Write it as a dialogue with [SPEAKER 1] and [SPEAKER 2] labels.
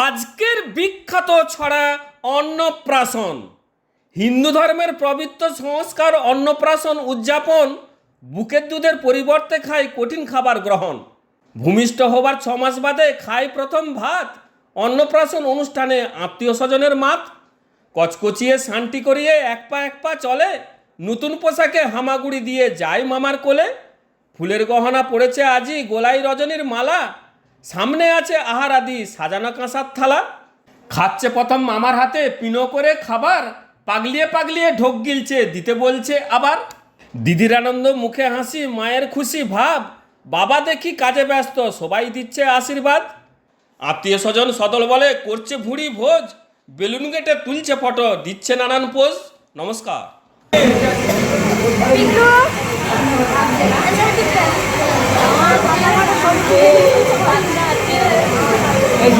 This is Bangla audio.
[SPEAKER 1] আজকের বিখ্যাত ছড়া অন্নপ্রাশন। হিন্দু ধর্মের পবিত্র সংস্কার অন্নপ্রাশন উদযাপন। বুকের দুধের পরিবর্তে খায় কঠিন খাবার গ্রহণ। ভূমিষ্ঠ হবার 6 মাস বাদে খায় প্রথম ভাত। অন্নপ্রাশন অনুষ্ঠানে আত্মীয় স্বজনের মাত। কচকচিয়ে শান্তি করিয়ে এক পা চলে। নতুন পোশাকে হামাগুড়ি দিয়ে যায় মামার কোলে। ফুলের গহনা পড়েছে আজি, গোলায় রজনীর মালা। সামনে আছে আহার আদি সাজানো কাঁসার থালা। খাচ্ছে প্রথম মামার হাতে পিনো করে খাবার। পাগলিয়ে পাগলিয়ে ঢোক গিলছে, দিতে বলছে আবার। দিদির আনন্দ, মুখে হাসি, মায়ের খুশি ভাব। বাবা দেখি কাজে ব্যস্ত, সবাই দিচ্ছে আশীর্বাদ। আত্মীয় স্বজন সদল বলে করছে ভুঁড়ি ভোজ। বেলুন গেটে তুলছে ফটো, দিচ্ছে নানান পোজ। নমস্কার।
[SPEAKER 2] এই